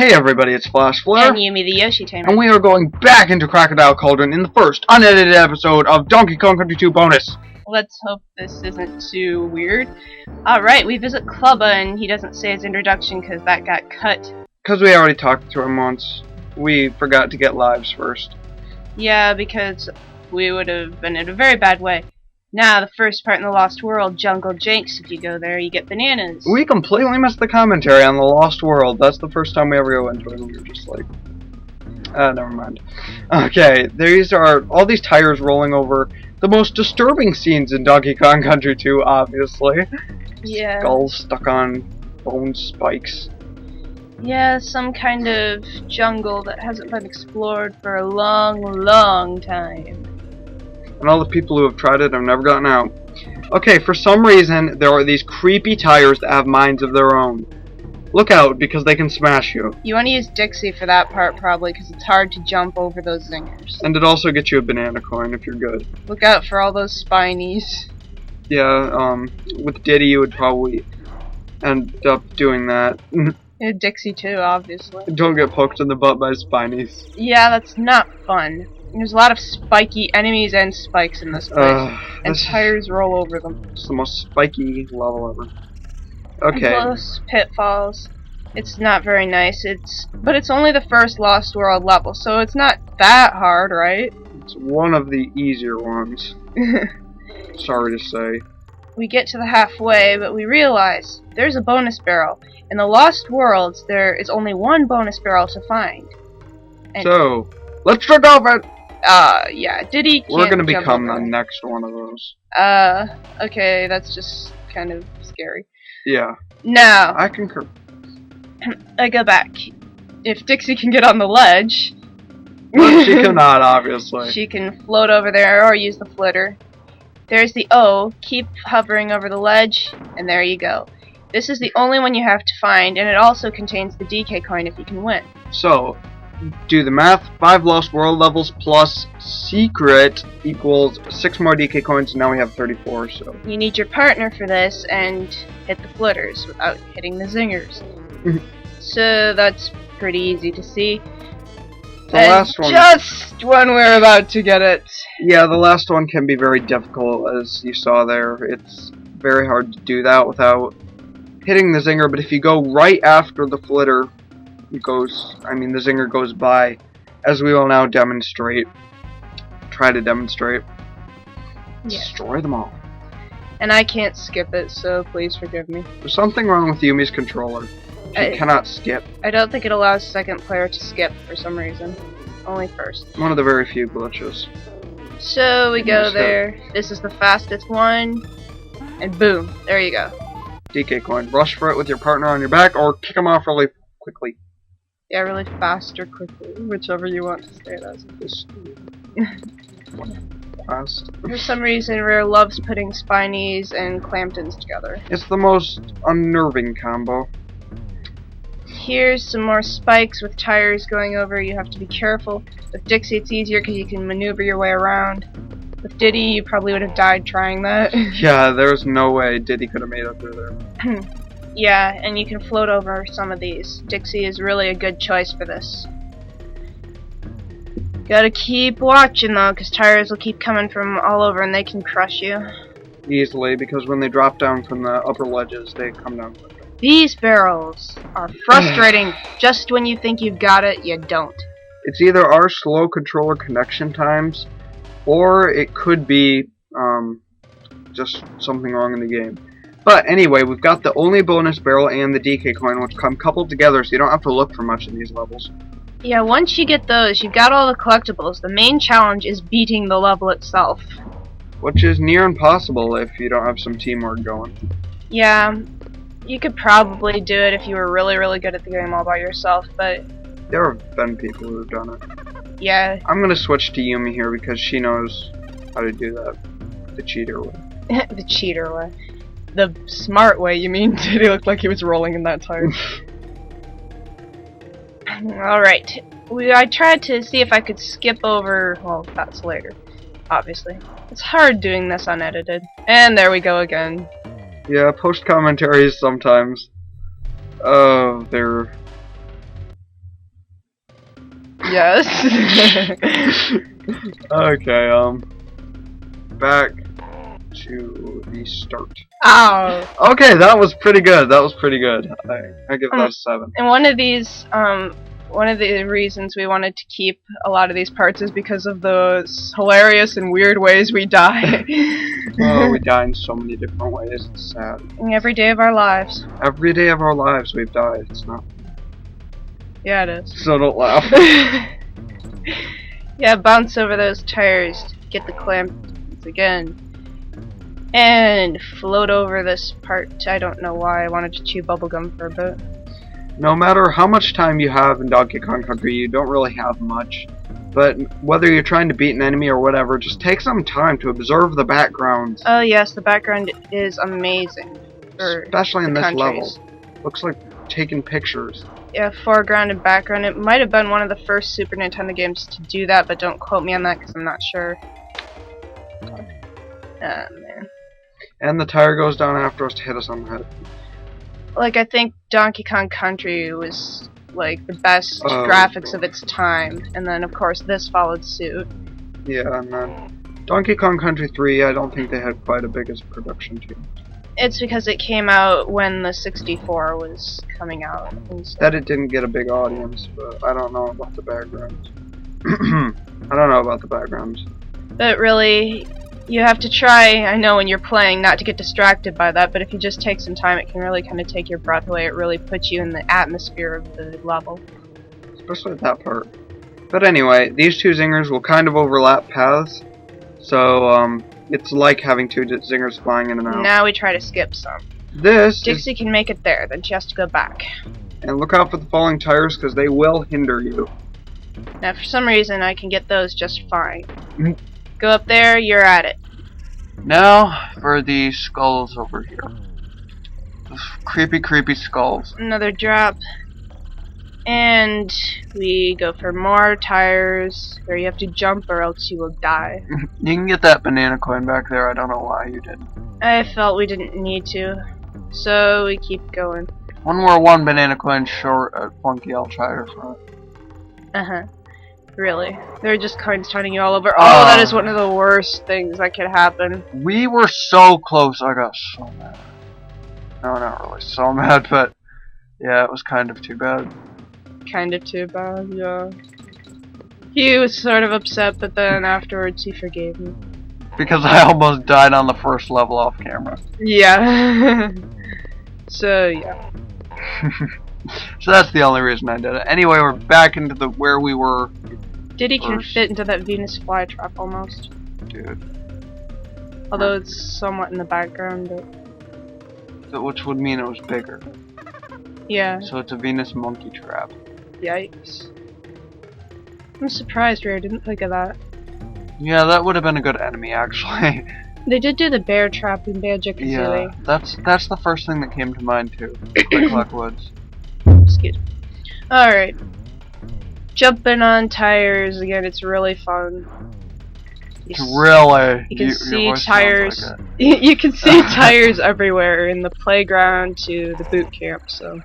Hey everybody, it's FlashFlare. And Yumi the Yoshi Tamer. And we are going back into Crocodile Cauldron in the first unedited episode of Donkey Kong Country 2 bonus. Let's hope this isn't too weird. Alright, we visit Clubba and he doesn't say his introduction because that got cut. Because we already talked to him once. We forgot to get lives first. Yeah, because we would have been in a very bad way. Now, the first part in the Lost World, Jungle Jinx, if you go there, you get bananas. We completely missed the commentary on the Lost World. That's the first time we ever go into it, and we were just like... never mind. Okay, these are all these tires rolling over. The most disturbing scenes in Donkey Kong Country 2, obviously. Yeah. Skulls stuck on bone spikes. Yeah, some kind of jungle that hasn't been explored for a long, long time. And all the people who have tried it have never gotten out. Okay, for some reason, there are these creepy tires that have minds of their own. Look out, because they can smash you. You want to use Dixie for that part, probably, because it's hard to jump over those zingers. And it also gets you a banana coin if you're good. Look out for all those spinies. Yeah, with Diddy you would probably end up doing that. Yeah, Dixie too, obviously. Don't get poked in the butt by spinies. Yeah, that's not fun. There's a lot of spiky enemies and spikes in this place. And tires roll over them. It's the most spiky level ever. Okay. And close pitfalls. It's not very nice. But it's only the first Lost World level, so it's not that hard, right? It's one of the easier ones. Sorry to say. We get to the halfway, but we realize there's a bonus barrel. In the Lost Worlds, there is only one bonus barrel to find. And so, let's drink off it! Yeah, Diddy can't We're gonna jump become over. the next one of those. Okay, that's just kind of scary. Yeah. Now, I concur. I go back. If Dixie can get on the ledge... But she cannot, obviously. She can float over there or use the flitter. There's the O. Keep hovering over the ledge, and there you go. This is the only one you have to find, and it also contains the DK coin if you can win. So, do the math. 5 Lost World levels plus secret equals 6 more DK coins, and now we have 34, so... You need your partner for this, and hit the flitters without hitting the zingers. So that's pretty easy to see. The last one... Just when we're about to get it. Yeah, the last one can be very difficult, as you saw there. It's very hard to do that without hitting the zinger, but if you go right after the flitter, the zinger goes by, as we will now demonstrate. Try to demonstrate. Yeah. Destroy them all. And I can't skip it, so please forgive me. There's something wrong with Yumi's controller. She cannot skip. I don't think it allows second player to skip for some reason. Only first. One of the very few glitches. So we go there. This is the fastest one. And boom, there you go. DK coin. Rush for it with your partner on your back, or kick him off really quickly. Yeah, really fast or quickly, whichever you want to say that. Fast. For some reason, Rare loves putting Spinies and Clamptons together. It's the most unnerving combo. Here's some more spikes with tires going over. You have to be careful. With Dixie, it's easier because you can maneuver your way around. With Diddy, you probably would have died trying that. Yeah, there's no way Diddy could have made it through there. Yeah, and you can float over some of these. Dixie is really a good choice for this. Gotta keep watching though, because tires will keep coming from all over and they can crush you. Easily, because when they drop down from the upper ledges, they come down quicker. These barrels are frustrating. Just when you think you've got it, you don't. It's either our slow controller connection times, or it could be just something wrong in the game. But anyway, we've got the only bonus barrel and the DK coin, which come coupled together, so you don't have to look for much in these levels. Yeah, once you get those, you've got all the collectibles. The main challenge is beating the level itself. Which is near impossible if you don't have some teamwork going. Yeah, you could probably do it if you were really, really good at the game all by yourself, but... There have been people who have done it. Yeah. I'm gonna switch to Yumi here because she knows how to do that. The cheater way. The cheater way. The smart way, you mean? Did he look like he was rolling in that tire? Alright. I tried to see if I could skip over... Well, that's later. Obviously. It's hard doing this unedited. And there we go again. Yeah, post commentaries sometimes. They're Yes. Okay, back to the start. Ow. Okay, that was pretty good. That was pretty good. I give that a 7. And one of the reasons we wanted to keep a lot of these parts is because of those hilarious and weird ways we die. Oh, we die in so many different ways. It's sad. Every day of our lives. Every day of our lives we've died. It's not. Yeah, it is. So don't laugh. Yeah, bounce over those tires to get the clamps again. And float over this part. I don't know why I wanted to chew bubblegum for a bit. No matter how much time you have in Donkey Kong Country, you don't really have much. But whether you're trying to beat an enemy or whatever, just take some time to observe the backgrounds. Oh yes, the background is amazing. Especially in this countries. level. Looks like taking pictures. Yeah, foreground and background. It might have been one of the first Super Nintendo games to do that, but don't quote me on that because I'm not sure. Ah, man. And the tire goes down after us to hit us on the head. Like, I think Donkey Kong Country was, like, the best graphics of its time, and then, of course, this followed suit. Yeah, and then Donkey Kong Country 3, I don't think they had quite a big as a production team. It's because it came out when the 64 was coming out. That it didn't get a big audience, but I don't know about the backgrounds. I don't know about the backgrounds. But really, you have to try, I know when you're playing, not to get distracted by that, but if you just take some time, it can really kind of take your breath away. It really puts you in the atmosphere of the level. Especially at that part. But anyway, these two zingers will kind of overlap paths, so it's like having two zingers flying in and out. Now we try to skip some. Dixie can make it there, then she has to go back. And look out for the falling tires, because they will hinder you. Now, for some reason, I can get those just fine. Go up there, you're at it. Now for the skulls over here. Those creepy, creepy skulls. Another drop. And we go for more tires, where you have to jump or else you will die. You can get that banana coin back there. I don't know why you didn't. I felt we didn't need to, so we keep going. When we're one banana coin short at Funky, I'll try her front. Uh-huh. Really. They're just coins turning you all over. Oh, that is one of the worst things that could happen. We were so close. I got so mad. No, not really so mad, but yeah, it was kind of too bad. Kind of too bad, yeah. He was sort of upset, but then afterwards he forgave me. Because I almost died on the first level off camera. Yeah. So, yeah. So that's the only reason I did it. Anyway, we're back into the where we were. Diddy can fit into that Venus flytrap almost. Dude. Although it's somewhat in the background, but... Which would mean it was bigger. Yeah. So it's a Venus monkey trap. Yikes. I'm surprised Rare didn't think of that. Yeah, that would have been a good enemy, actually. They did do the bear trap in Banjo-Kazooie. Yeah, that's the first thing that came to mind, too. Click Woods. Excuse me. Alright. Jumping on tires again, it's really fun. Really? You can see tires. Like you can see tires everywhere, in the playground to the boot camp, so...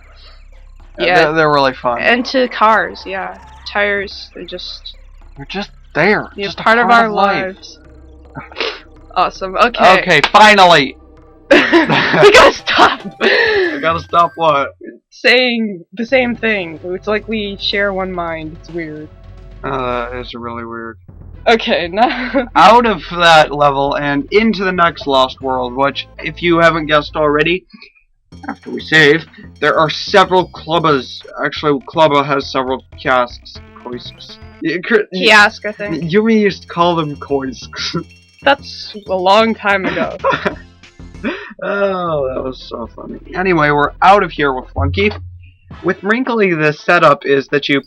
Yeah, they're really fun. And to cars, yeah. Tires, they're just there. Yeah, just part of our lives. Awesome, okay. Okay, finally! We gotta stop! I gotta stop what? Saying the same thing. It's like we share one mind. It's weird. It's really weird. Okay, now... Out of that level and into the next Lost World, which, if you haven't guessed already, after we save, there are several clubbas. Actually, Clubba has several kiosks. Kiosk, I think. Yumi used to call them koisks. That's a long time ago. Oh, that was so funny. Anyway, we're out of here with Flunky. With Wrinkly, the setup is that you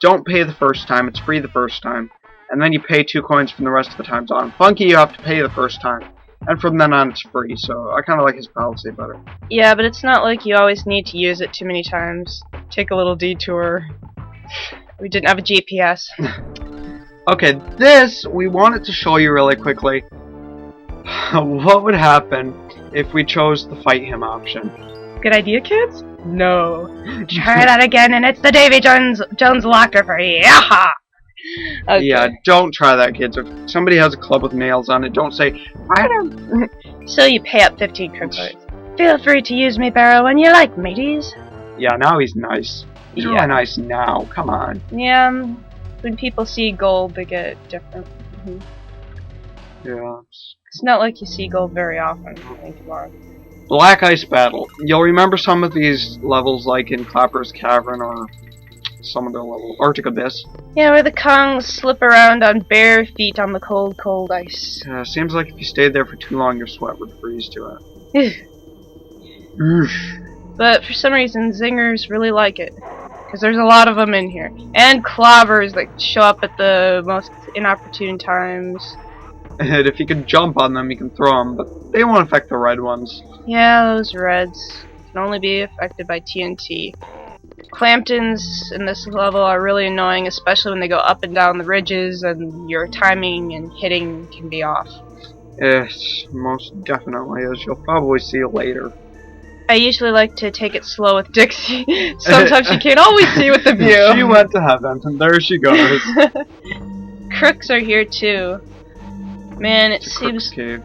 don't pay the first time, it's free the first time. And then you pay 2 coins from the rest of the times on. Funky, you have to pay the first time. And from then on, it's free, so I kind of like his policy better. Yeah, but it's not like you always need to use it too many times. Take a little detour. We didn't have a GPS. Okay, this, we wanted to show you really quickly what would happen if we chose the fight him option. Good idea, kids? No. Try that again, and it's the Davy Jones locker for you. Yeah. Okay. Yeah, don't try that, kids. If somebody has a club with nails on it, don't say, I don't... So you pay up 15 credits. Feel free to use me, Barrow, when you like, mateys. Yeah, now he's nice. He's really nice now. Come on. Yeah, when people see gold, they get different. Yeah. It's not like you see gold very often. Come on. Black Ice Battle. You'll remember some of these levels like in Clapper's Cavern or some of the level Arctic Abyss. Yeah, where the Kongs slip around on bare feet on the cold, cold ice. Seems like if you stayed there for too long, your sweat would freeze to it. But for some reason, zingers really like it. Because there's a lot of them in here. And clobbers that show up at the most inopportune times. And if you can jump on them, you can throw them, but they won't affect the red ones. Yeah, those reds can only be affected by TNT. Clamptons in this level are really annoying, especially when they go up and down the ridges and your timing and hitting can be off. Yes, most definitely, as you'll probably see later. I usually like to take it slow with Dixie. Sometimes you can't always see with the view. She went to heaven, and there she goes. Crooks are here too. Man, it seems... Cave.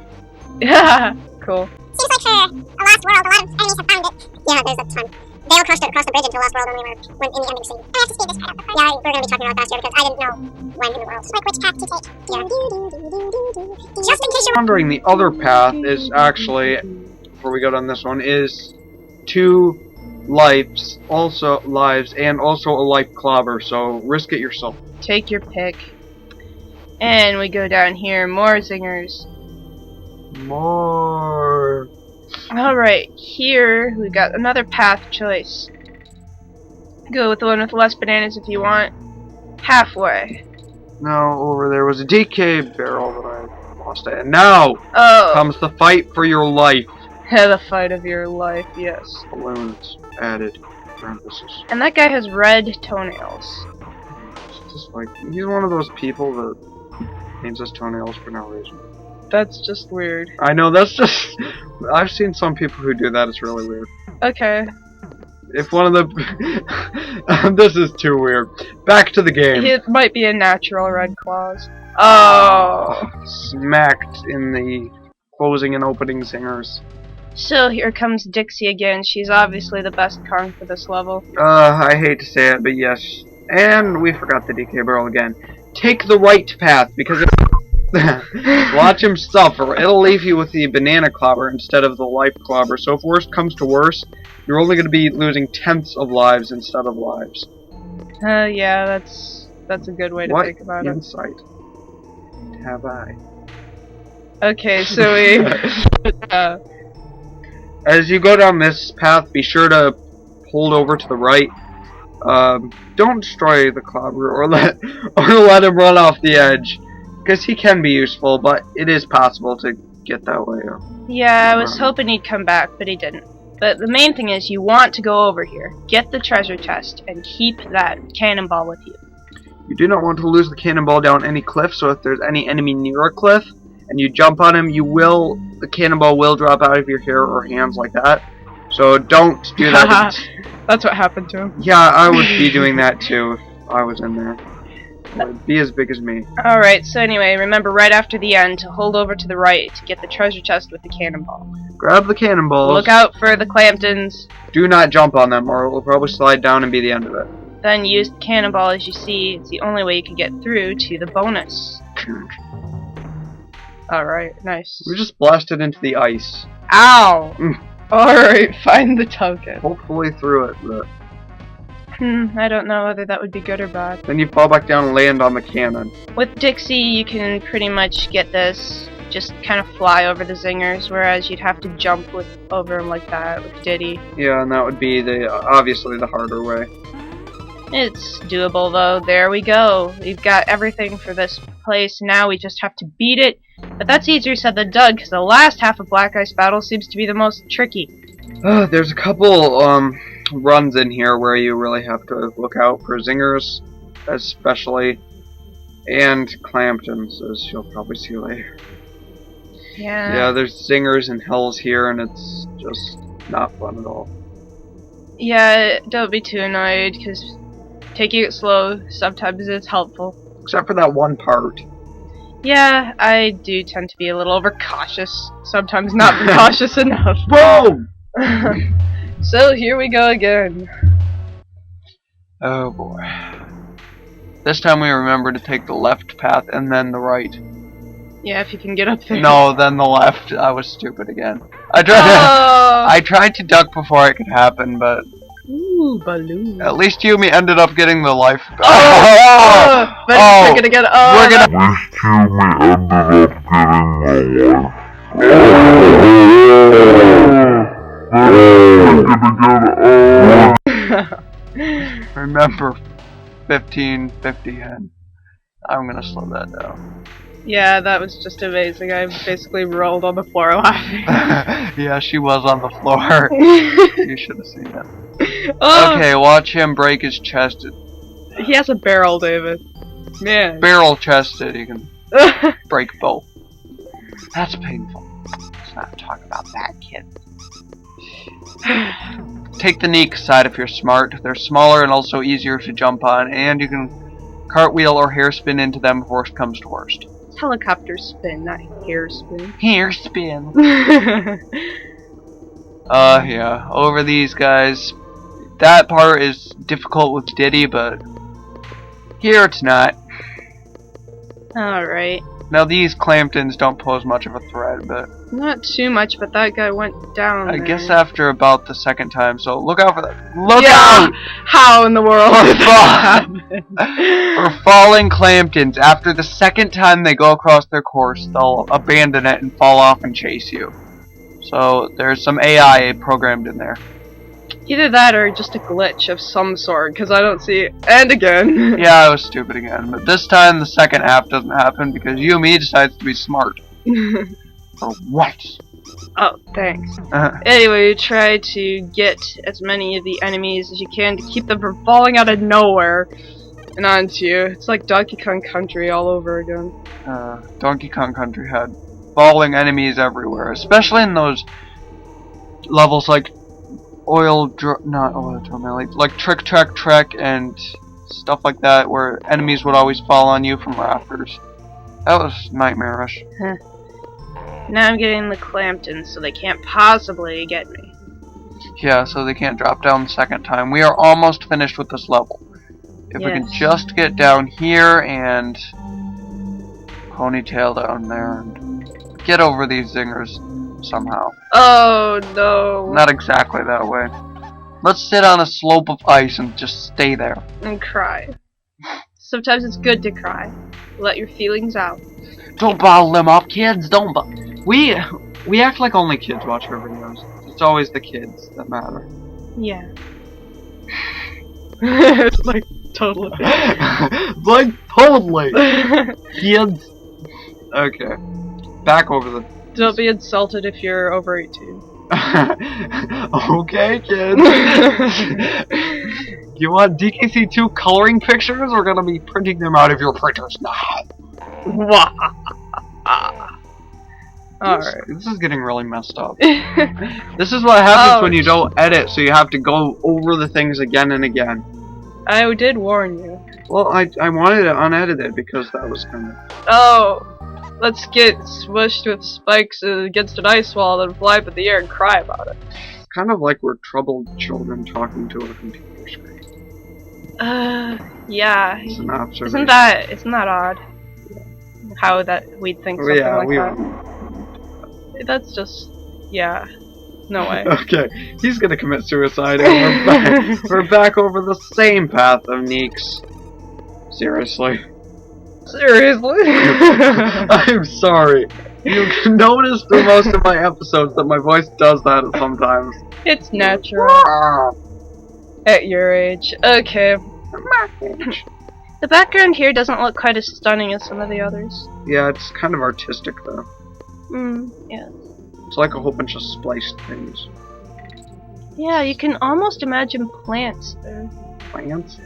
Yeah, cool. Seems like for a lost world, a lot of enemies have found it. Yeah, there's a ton. They all crossed the bridge into Lost World when in the ending scene. I have to speed this part up. Yeah, we're gonna be talking about that faster because I didn't know when in the world. Like which path to take. Yeah. Just in case you're Wondering, the other path is actually, before we go down this one, is 2 lives, and also a life clobber, so risk it yourself. Take your pick. And we go down here, more zingers. More. Alright, here we got another path choice. Go with the one with less bananas if you want. Halfway. No, over there was a DK barrel that I lost it. And now comes the fight for your life. The fight of your life, yes. Balloons added. Parenthesis. And that guy has red toenails. It's just like, he's one of those people that paints his toenails for no reason. That's just weird. I know, that's just... I've seen some people who do that, it's really weird. Okay. If one of the... this is too weird. Back to the game. It might be a natural red claws. Oh! Smacked in the closing and opening zingers. So here comes Dixie again. She's obviously the best Kong for this level. I hate to say it, but yes. And we forgot the DK barrel again. Take the right path, because it's... Watch him suffer. It'll leave you with the banana clobber instead of the life clobber. So if worst comes to worst, you're only going to be losing tenths of lives instead of lives. Yeah, that's a good way to think about it. What insight have I? Okay, so we... As you go down this path, be sure to hold over to the right. Don't destroy the clobber or let him run off the edge. Because he can be useful, but it is possible to get that way. Yeah, I was hoping he'd come back, but he didn't. But the main thing is, you want to go over here, get the treasure chest, and keep that cannonball with you. You do not want to lose the cannonball down any cliff, so if there's any enemy near a cliff, and you jump on him, the cannonball will drop out of your hair or hands like that. So don't do that. That's what happened to him. Yeah, I would be doing that too if I was in there. It would be as big as me. Alright, so anyway, remember right after the end to hold over to the right to get the treasure chest with the cannonball. Grab the cannonballs. Look out for the Clamptons. Do not jump on them or it will probably slide down and be the end of it. Then use the cannonball as you see. It's the only way you can get through to the bonus. Alright, nice. We just blasted into the ice. Ow! Alright, find the token. Hopefully through it, but... I don't know whether that would be good or bad. Then you fall back down and land on the cannon. With Dixie, you can pretty much get this, just kind of fly over the zingers, whereas you'd have to jump over them like that with Diddy. Yeah, and that would be obviously the harder way. It's doable though. There we go. We've got everything for this place. Now we just have to beat it. But that's easier said than done, because the last half of Black Ice Battle seems to be the most tricky. There's a couple runs in here where you really have to look out for zingers, especially, and clamptons, as you'll probably see later. Yeah. Yeah, there's zingers and hells here, and it's just not fun at all. Yeah, don't be too annoyed, because taking it slow sometimes is helpful. Except for that one part. Yeah, I do tend to be a little overcautious. Sometimes not cautious enough. Boom! So here we go again. Oh boy. This time we remember to take the left path and then the right. Yeah, if you can get up there. No, then the left. I was stupid again. I tried to duck before it could happen, but Ooh, balloon. at least Yumi ended up getting the life back. But we're gonna get Remember 1550 hen. I'm gonna slow that down. Yeah, that was just amazing. I basically rolled on the floor laughing. Yeah, she was on the floor. You should have seen it. Oh, Okay, watch him break his chest. he has a barrel, David. Man. Barrel chested, he can break both. That's painful. Let's not talk about that, kid. Take the Neek side if you're smart. They're smaller and also easier to jump on, and you can cartwheel or hairspin into them if worst comes to worst. Helicopter spin, not hair spin. Hairspin. Yeah, over these guys. That part is difficult with Diddy, but here it's not. Alright. Now these Clamptons don't pose much of a threat, but Not too much, but that guy went down I there. guess after about the second time, so look out for that. Look Yeah! out How in the world did that happen? for falling Clamptons. After the second time they go across their course, they'll abandon it and fall off and chase you. So there's some AI programmed in there. Either that or just a glitch of some sort, because I don't see it. And again. Yeah, I was stupid again, but this time the second half doesn't happen because Yumi decides to be smart. For once. Oh, thanks. Anyway, try to get as many of the enemies as you can to keep them from falling out of nowhere and onto you. It's like Donkey Kong Country all over again. Donkey Kong Country had falling enemies everywhere, especially in those levels like not oil drum, like Trick Track Trek and stuff like that, where enemies would always fall on you from rafters. That was nightmarish. Now I'm getting the Clamptons, so they can't possibly get me. Yeah, so they can't drop down the second time. We are almost finished with this level. If we can Yes. just get down here and ponytail down there and get over these zingers somehow. Oh no. Not exactly that way. Let's sit on a slope of ice and just stay there. And cry. Sometimes it's good to cry. Let your feelings out. Don't bottle them up, kids. Don't we act like only kids watch our videos. It's always the kids that matter. Yeah. It's like totally. Like totally. Kids. Okay. Back over the. Don't be insulted if you're over 18. Okay, kids. You want DKC2 coloring pictures? We're gonna be printing them out of your printers now. Alright. This is getting really messed up. This is what happens when you don't edit, so you have to go over the things again and again. I did warn you. Well, I wanted it unedited because that was kind of... Oh, let's get smushed with spikes against an ice wall, then fly up in the air and cry about it. kind of like we're troubled children talking to a computer screen. Yeah. It's an observation. Isn't that odd? How that we'd think something like that. That's just, yeah. No way. Okay, he's gonna commit suicide, and we're back over the same path of Neeks. Seriously. Seriously? I'm sorry. You can notice through most of my episodes that my voice does that sometimes. It's natural. At your age. Okay. The background here doesn't look quite as stunning as some of the others. Yeah, it's kind of artistic though. Yeah. It's like a whole bunch of spliced things. Yeah, you can almost imagine plants there. Plants?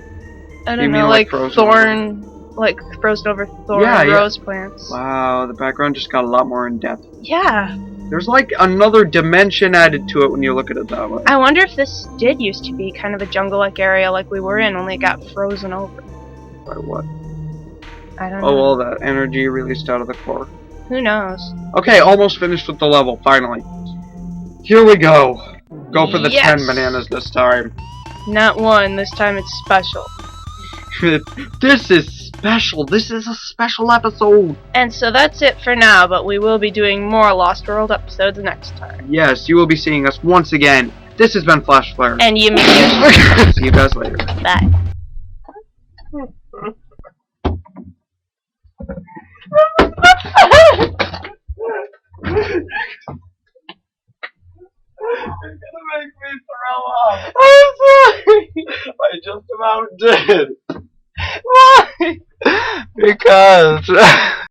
I You don't mean know, like like frozen frozen over thorn Yeah, yeah. rose plants. Wow, the background just got a lot more in depth. Yeah. There's like another dimension added to it when you look at it that way. I wonder if this did used to be kind of a jungle-like area like we were in, only it got frozen over. By what? I don't know. Oh, all that energy released out of the core. Who knows? Okay, almost finished with the level, finally. Here we go. Go for the Yes. 10 bananas this time. Not one, this time it's special. This is special. This is a special episode. And so that's it for now, but we will be doing more Lost World episodes next time. Yes, you will be seeing us once again. This has been Flash Flare. And you mean See you guys later. bye. You're gonna make me throw up. I'm sorry. I just about did. Why? Because